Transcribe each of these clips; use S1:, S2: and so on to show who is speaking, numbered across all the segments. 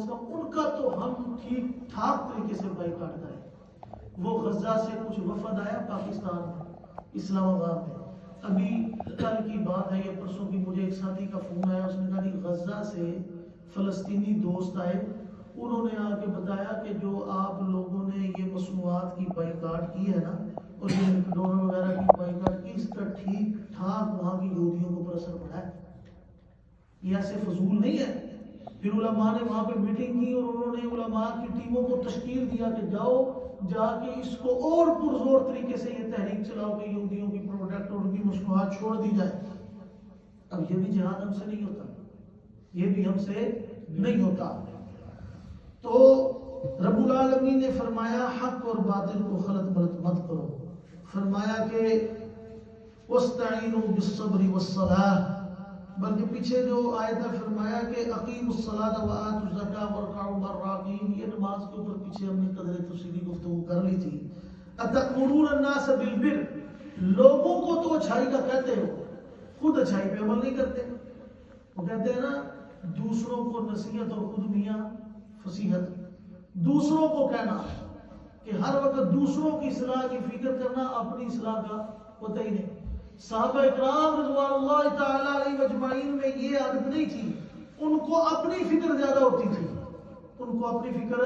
S1: از کم ان کا تو ہم ٹھیک ٹھاک طریقے سے بائیکاٹ کریں۔ وہ غزہ سے کچھ وفد آیا پاکستان میں، اسلام آباد میں، ابھی کل کی بات ہے یا پرسوں کی، مجھے ایک ساتھی کا فون آیا، اس نے کہا کہ غزہ سے فلسطینی دوست آئے، انہوں نے آ کے بتایا کہ جو آپ لوگوں نے یہ مصنوعات کی بائیکاٹ کی ہے نا، اور یہ میکڈونلڈ وغیرہ کی بائیکاٹ کی، اس کا ٹھیک ٹھاک وہاں کی یہودیوں کو پر اثر پڑا ہے، یہ ایسے فضول نہیں ہے۔ پھر علماء نے وہاں پہ میٹنگ کی اور انہوں نے علماء کی ٹیموں کو تشکیل دیا کہ جاؤ جا کے اس کو اور پرزور طریقے سے یہ تحریک چلاؤ کہ یہودیوں کی پروڈکٹ اور ان کی مصنوعات چھوڑ دی جائے۔ اب یہ بھی جہاد ہم سے نہیں ہوتا، یہ بھی ہم سے نہیں ہوتا۔ تو رب العالمین نے فرمایا حق اور باطل کو خلط ملط مت کرو، فرمایا کہ وَاسْتَعِينُوا بِالصَّبْرِ وَالصَّلَاةِ، بلکہ پیچھے جو آیت ہے فرمایا کہ اقیموا الصلاۃ وآتوا الزکاۃ وارکعوا مع الراکعین، یہ نماز کے اوپر پیچھے ہم نے قدر تفصیلی گفتگو کر لی تھی۔ اتأمرون الناس بالبر، لوگوں کو تو اچھائی کا کہتے ہو، خود اچھائی پہ عمل نہیں کرتے۔ وہ کہتے ہیں نا دوسروں کو نصیحت اور خود میاں فصیحت، دوسروں کو کہنا کہ ہر وقت دوسروں کی اصلاح کی فکر کرنا، اپنی اصلاح کا پتہ ہی نہیں۔ صحابہ اکرام رضوان اللہ تعالیٰ علیہ اجمعین میں یہ عادت نہیں تھی، ان کو اپنی فکر زیادہ ہوتی تھی، ان کو اپنی فکر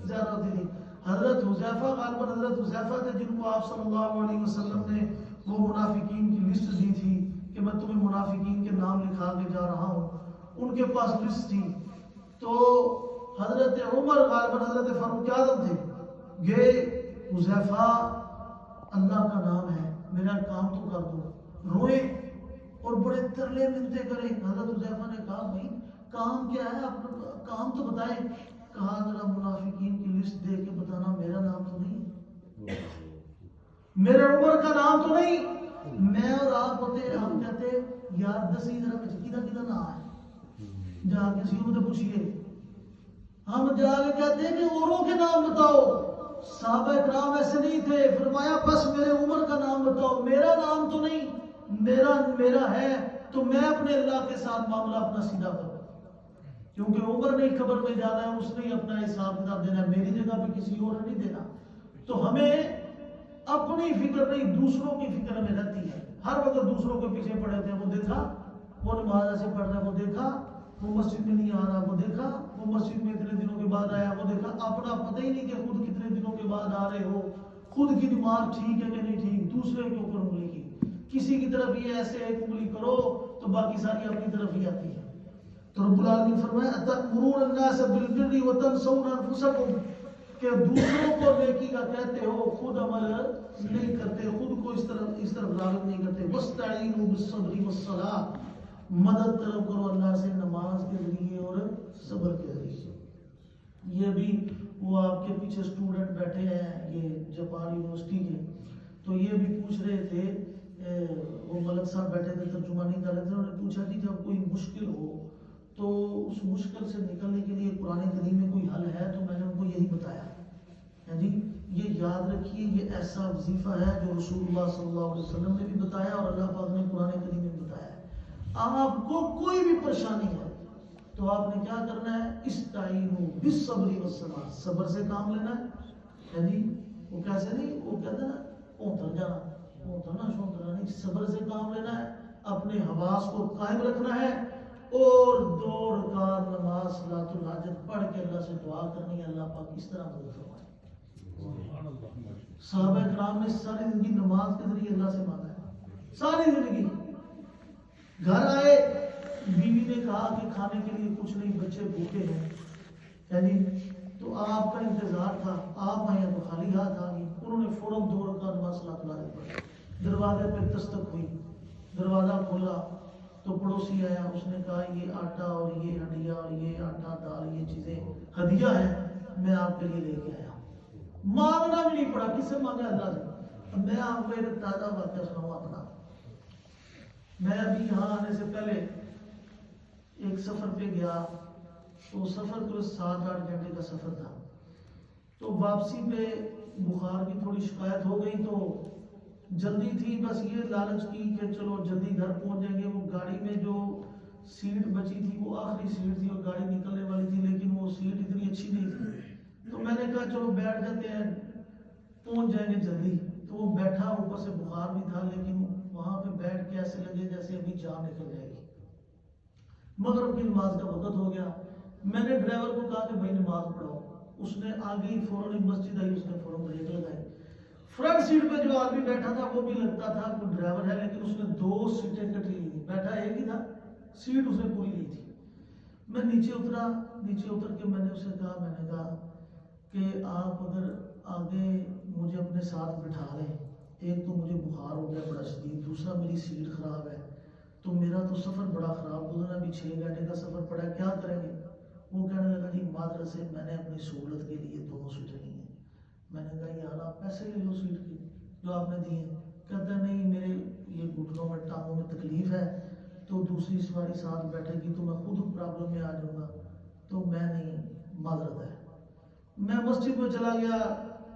S1: زیادہ ہوتی تھی۔ حضرت حذیفہ، غالباً حضرت حذیفہ تھے جن کو آپ صلی اللہ علیہ وسلم نے وہ منافقین کی لسٹ دی تھی کہ میں تمہیں منافقین کے نام لکھا کے جا رہا ہوں، ان کے پاس لسٹ تھی۔ تو حضرت عمر غالباً حضرت فاروق اعظم تھے، گئے حذیفہ اللہ کا نام ہے میرا کام تو کر دو، روئے اور بڑے ترلے منتے کرے۔ حضرت حذیفہ نے کہا بھائی کام کیا ہے، آپ کام تو بتائیں۔ کہا ذرا منافقین کی لسٹ دے کے بتانا، میرا نام تو نہیں، میرے عمر کا نام تو نہیں۔ میں اور آپ ہوتے ہم کہتے یار دسی ذرا کدھر کدھر نہ آئے، جا کے کسی کو پوچھیے، ہم جا کے کہتے ہیں کہ اوروں کے نام بتاؤ۔ صحابہ اکرام ایسے نہیں تھے، فرمایا بس میرے عمر کا نام بتاؤ، میرا نام تو نہیں، میرا ہے تو میں اپنے اللہ کے ساتھ معاملہ اپنا سیدھا کروں، کیونکہ عمر نے خبر میں جانا ہے، اس نے اپنا حساب کتاب دینا ہے، میری جگہ پہ کسی اور نے نہیں دینا۔ تو ہمیں اپنی فکر نہیں دوسروں کی فکر ہمیں رہتی ہے، ہر وقت دوسروں کے پیچھے پڑے تھے، وہ دیکھا وہ نماز ایسے پڑھ رہا ہے، وہ دیکھا وہ مسجد میں نہیں آ رہا، وہ دیکھا وہ مسجد میں اتنے دنوں کے بعد آیا، وہ دیکھا، اپنا پتہ ہی نہیں کہ خود کتنے دنوں کے بعد آ رہے ہو، خود کی نماز ٹھیک ہے کہ نہیں ٹھیک، دوسرے کے اوپر انگلی کی، کسی کی طرف یہ ایسے ایک انگلی کرو تو باقی ساری اپنی طرف ہی آتی ہے۔ تو رب العالمین فرمایا اتأمرون الناس بالبر وتنسون انفسکم، کہ دوسروں کو نیکی کا کہتے ہو، خود عمل نہیں کرتے، خود کو اس طرف راغب نہیں کرتے۔ واستعینوا بالصبر والصلاۃ، مدد طلب کرو اللہ سے نماز کے ذریعے اور صبر کے ذریعے۔ یہ بھی وہ آپ کے پیچھے اسٹوڈنٹ بیٹھے ہیں یہ جاپان یونیورسٹی کے، تو یہ بھی پوچھ رہے تھے، وہ ملک صاحب بیٹھے تھے ترجمانی کر رہے تھے، انہوں نے پوچھا کہ جب کوئی مشکل ہو تو اس مشکل سے نکلنے کے لیے قرآن کریم میں کوئی حل ہے؟ تو میں نے ان کو یہی بتایا ہے جی، یہ یاد رکھیے یہ ایسا وظیفہ ہے جو رسول اللہ صلی اللہ علیہ وسلم نے بھی بتایا اور اللہ پاک نے قرآن کریم میں بتایا ہے۔ آپ کو کوئی بھی پریشانی ہے تو آپ نے کیا کرنا ہے؟ استعینوا بالصبر والصلاۃ، صبر سے کام لینا ہے جی، وہ کیسے نہیں، وہ کہتے ہیں نا اونتر جانا، اونترنا شونترنا نہیں، صبر سے کام لینا ہے، اپنے حواس کو قائم رکھنا ہے، اور 2 رکعت نماز صلاۃ الحاجت پڑھ کے اللہ سے دعا کرنی ہے اللہ پاک اس طرح مدد فرمائے۔ صحابہ کرام نے ساری زندگی نماز کے ذریعے اللہ سے مانگا ہے، ساری زندگی۔ گھر آئے بیوی نے کہا کہ کھانے کے لیے کچھ نہیں، بچے بھوکے ہیں، یعنی تو آپ کا انتظار تھا، آپ آئے تو خالی ہاتھ آ گئی۔ انہوں نے فوراً 2 رکعت نماز صلاۃ الحاجت پڑھی، دروازے پہ دستک ہوئی، دروازہ کھولا تو پڑوسی آیا، اس نے کہا یہ آٹا اور یہ ہڈیا اور یہ آٹا دال یہ چیزیں ہدیہ ہیں، میں آپ کے لیے لے کے آیا ہوں۔ مانگنا بھی نہیں پڑا، کس سے مانگا؟ اللہ سے۔ میں آپ کو ایک تازہ واقعہ سناؤں اپنا۔ میں ابھی یہاں آنے سے پہلے ایک سفر پہ گیا، تو سفر تو 7-8 گھنٹے کا سفر تھا، تو واپسی پہ بخار کی تھوڑی شکایت ہو گئی، تو جلدی تھی، بس یہ لالچ کی کہ چلو جلدی گھر پہنچ جائیں گے۔ وہ گاڑی میں جو سیٹ بچی تھی وہ آخری سیٹ تھی اور گاڑی نکلنے والی تھی، لیکن وہ سیٹ چلو بیٹھ جاتے ہیں پہنچ جائیں گے جلدی. تو وہ بیٹھا, اوپر سے بخار بھی تھا, لیکن وہاں پہ بیٹھ کے ایسے لگے جیسے ابھی جان نکل جائے گی. مغرب کی نماز کا وقت ہو گیا. میں نے ڈرائیور کو کہا کہ بھائی نماز پڑھاؤ. اس نے آگے ہی فوراً مسجد آئی, اس نے فوراً بریک لگائی. فرنٹ سیٹ پہ جو آدمی بیٹھا تھا وہ بھی لگتا تھا کوئی ڈرائیور ہے, لیکن اس نے 2 سیٹیں کٹ لی. بیٹھا ایک ہی تھا, سیٹ اس نے پوری لی تھی. میں نیچے اترا. نیچے اتر کے میں نے اسے کہا کہ آپ اگر آگے مجھے اپنے ساتھ بٹھا لیں, ایک تو مجھے بخار ہو گیا بڑا شدید, دوسرا میری سیٹ خراب ہے, تو میرا تو سفر بڑا خراب گزرا, بھی 6 گھنٹے کا سفر پڑا, کیا کریں گے؟ وہ کہنے لگا جی معذرت سے میں نے اپنی سہولت کے لیے 2 سیٹیں لی ہیں. میں نے کہا یار آپ پیسے لے لو سیٹ کی جو آپ نے دی ہیں. کہتا ہے نہیں میرے یہ گھٹنوں میں ٹانگوں میں تکلیف ہے, تو دوسری سواری ساتھ بیٹھے گی تو میں خود پرابلم میں آ جاؤں گا, تو میں نہیں, معذرت ہے. میں مسجد میں چلا گیا.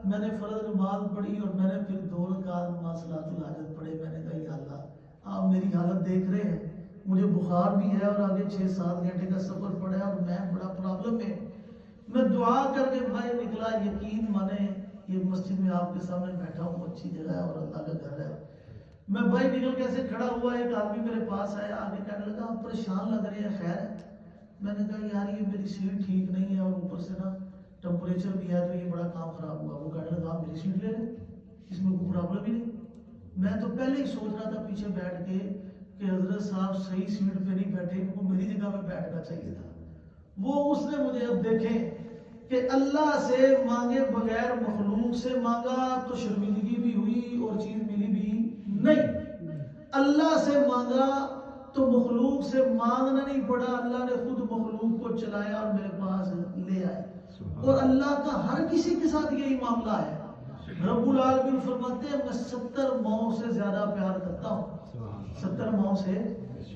S1: میں نے فرض نماز پڑھی اور میں نے پھر 2 رکعت نماز صلاۃ الحاجت پڑھے. میں نے کہا یا اللہ آپ میری حالت دیکھ رہے ہیں, مجھے بخار بھی ہے اور آگے 6-7 گھنٹے کا سفر پڑا ہے اور میں بڑا پرابلم میں. میں دعا کر کے باہر نکلا. یقین مانے یہ مسجد میں آپ کے سامنے بیٹھا ہوں, اچھی جگہ ہے اور اللہ کا گھر ہے. میں باہر نکل کے ایسے کھڑا ہوا, ایک آدمی میرے پاس آیا, آگے کہنے لگا آپ پریشان لگ رہے ہیں, خیر ہے؟ میں نے کہا یار یہ میری سیٹ ٹھیک نہیں ہے اور اوپر سے نا ٹمپریچر بھی ہے, تو یہ بڑا کام خراب ہوا. وہ کہنے لگا آپ میری سیٹ لے لیں, اس میں کوئی پرابلم ہی نہیں. میں تو پہلے ہی سوچ رہا تھا پیچھے بیٹھ کے کہ حضرت صاحب صحیح سیٹ پہ نہیں بیٹھے, ان کو میری جگہ پہ بیٹھنا چاہیے تھا. وہ اس نے مجھے اب دیکھیں کہ اللہ سے مانگے بغیر مخلوق سے مانگا تو شرمندگی بھی ہوئی اور چیز ملی بھی نہیں. اللہ سے مانگا تو مخلوق سے مانگنا نہیں پڑا, اللہ نے خود مخلوق کو چلایا اور میرے پاس لے آئے. اور اللہ کا ہر کسی کے ساتھ یہی معاملہ ہے. رب العالمین فرماتے ہیں میں 70 ماؤں سے زیادہ پیار کرتا ہوں, 70 ماؤں سے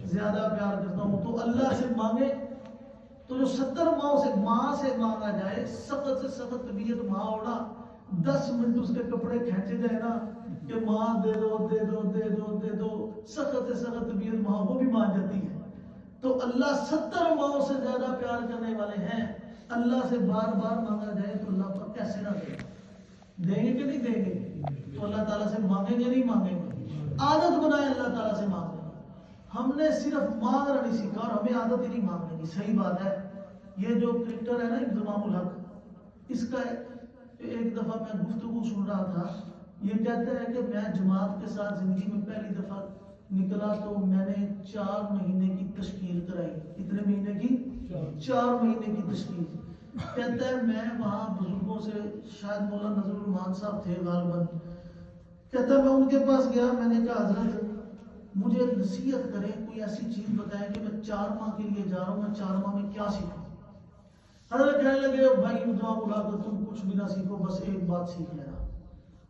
S1: زیادہ پیار کرتا ہوں. تو اللہ سے مانگے تو جو 70 ماؤں سے ماں سے مانگا جائے, سخت سے سخت طبیعت ماں ہونا, 10 منٹ اس کے کپڑے کھینچے جائے نا کہ ماں دے دو دے دو دے دو دے دو, سخت سے سخت طبیعت ماں وہ بھی مان جاتی ہے. تو اللہ 70 ماؤں سے زیادہ پیار کرنے والے ہیں. اللہ سے بار بار مانگا جائے تو اللہ پر کیسے نہ دے, دیں گے کہ نہیں دیں گے؟ تو اللہ تعالیٰ سے مانگیں گے نہیں مانگیں گے؟ عادت بنائے اللہ تعالیٰ سے مانگنے کی. ہم نے صرف مانگنا نہیں سیکھا اور ہمیں عادت ہی نہیں مانگنے کی. صحیح بات ہے. یہ جو کرکٹر ہے نا انضمام الحق, اس کا ایک دفعہ میں گفتگو سن رہا تھا. یہ کہتا ہے کہ میں جماعت کے ساتھ زندگی میں پہلی دفعہ نکلا تو میں نے 4 مہینے کی تشکیل کرائی. کتنے مہینے کی؟ 4 مہینے کی تشکیل. کہتا ہے میں وہاں بزرگوں سے, شاید مولانا نظر الرحمان صاحب تھے غالباً, کہتا ہے میں ان کے پاس گیا. میں نے کہا حضرت مجھے نصیحت کریں, کوئی ایسی چیز بتائیں کہ میں 4 ماہ کے لیے جا رہا ہوں, میں 4 ماہ میں کیا سیکھوں. حضرت کہنے لگے بھائی انضمام الحق تم کچھ بھی نہ سیکھو, بس ایک بات سیکھ لینا.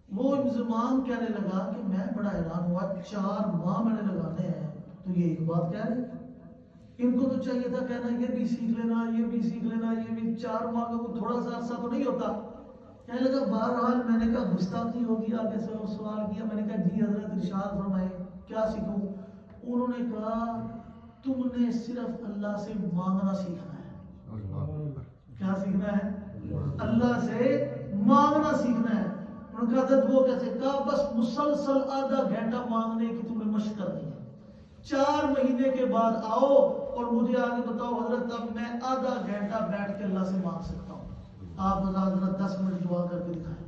S1: وہ انضمام کہنے لگا کہ میں بڑا حیران ہوا, 4 ماہ میں نے لگانے ہیں تو یہ ایک بات کہہ رہے. ان کو تو چاہیے تھا کہنا یہ بھی سیکھ لینا, یہ بھی سیکھ لینا, یہ بھی. 4 ماہ کا کوئی تھوڑا سا عرصہ تو نہیں ہوتا. کہنے لگا بہرحال میں نے کہا گستاخی ہوگی, آگے سے اور سوال کیا. میں نے کہا جی حضرت ارشاد فرمائے کیا سیکھوں. انہوں نے کہا تم نے صرف اللہ سے مانگنا سیکھنا ہے. کیا سیکھنا ہے؟ اللہ سے مانگنا سیکھنا ہے. انہوں نے کہا حضرت وہ کیسے؟ کہا بس مسلسل آدھا گھنٹہ مانگنے کی تمہیں مشق کرنی ہے. 4 مہینے کے بعد آؤ اور مجھے آگے بتاؤ حضرت اب میں آدھا گھنٹہ بیٹھ کے اللہ سے مانگ سکتا ہوں. آپ حضرت 10 منٹ دعا کر کے دکھائیں.